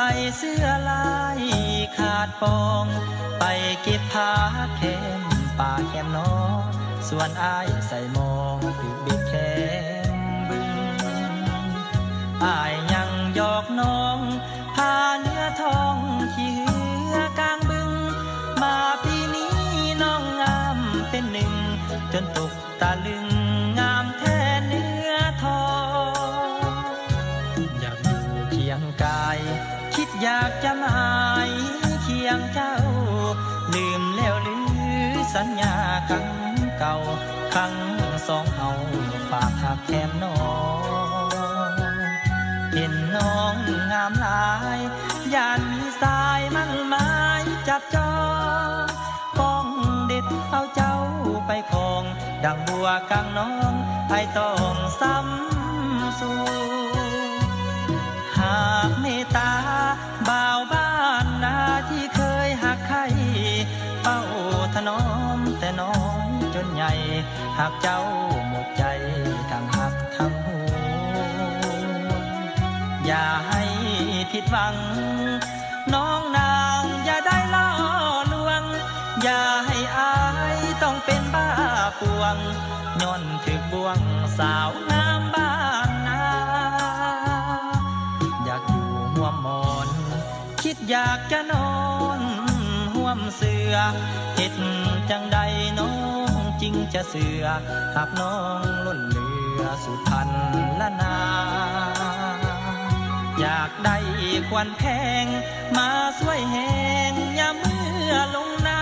ส่เสื้อลายขาดปองไปเก็บผ้าแคมป่าแคมน้องส่วนอ้ายใส่มองถือเบ็ดแคมบึงอ้ายยังหยอกน้องพาเนื้อทองขี้เหือกลางบึงมาปีนี้น้องงามเป็นหนึ่งจนตกตะลึงงามแท้เนื้อทองอยากอยู่เคียงกายคิดอยากจะหมายเคียงเจ้าลืมแล้วหรือสัญญาครั้งเก่าครั้งสองเอาฝากหักแคมน้องเห็นน้องงามหลายยานมีสายมั่นหมายจับจองป้องเด็ดเอาเจ้าไปครองดังบัวกลางน้องไอต้องซ้ำสู่หากเมตตาบ่าวบ้านนาที่เคยหักใครเฝ้าถนอมแต่น้อยจนใหญ่หากเจ้าหมดใจทั้งหักทั้งห่วงอย่าให้ผิดหวังน้องนางอย่าได้ล่อลวงอย่าให้อายต้องเป็นบ้าป่วงย้อนถึกบ่วงสาวงามบ้านนาอยากอยู่ห่วมหมอนคิดอยากจะนอนห่วมเสือเฮ็ดจังใดน้องจริงจะเสือหากน้องล้นเหลือสุดพันละนาอยากได้ควันแพงมาช่วยแหงยามเมื่อลงนา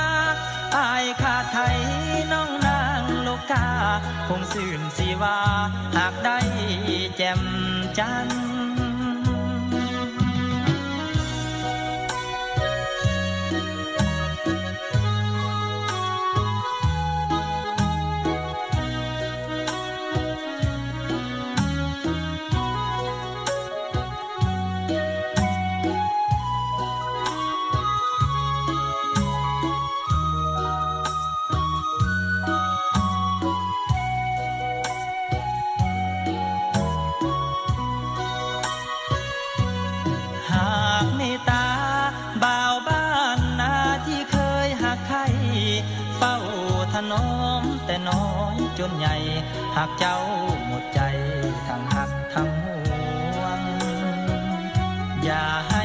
อายขาดไทยน้องนางโลกาคงสื่นสีว่าหากได้แจ่มจันทร์ถนอมแต่น้อยจนใหญ่หากเจ้าหมดใจทั้งหักทั้งห่วงอย่าให้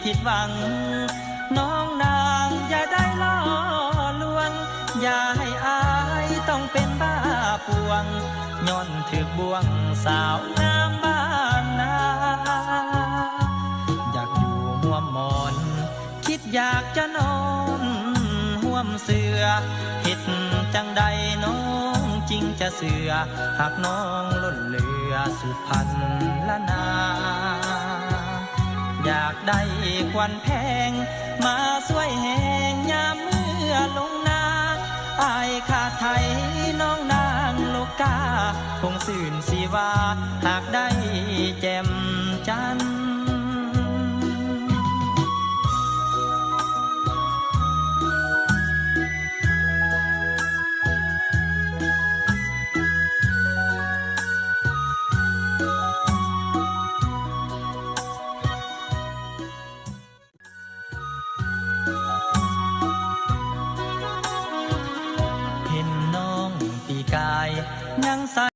ผิดหวังน้องนางอย่าได้ล่อลวงอย่าให้อายต้องเป็นบ้าป่วงย้อนถึกบ่วงสาวงามบ้านนาอยากอยู่ห่วมหมอนคิดอยากจะนอนห่วมเสือเฮ็ดจังใดน้องจริงจะเสือหากน้องล้นเหลือสุดพันละนาอยากได้ควันแพงมาช่วยแหงยามเมื่อลงนาอายขาดไทยน้องนางโลกาคงสื่นสีว่าหากได้แจ่มจันทร์ยังใส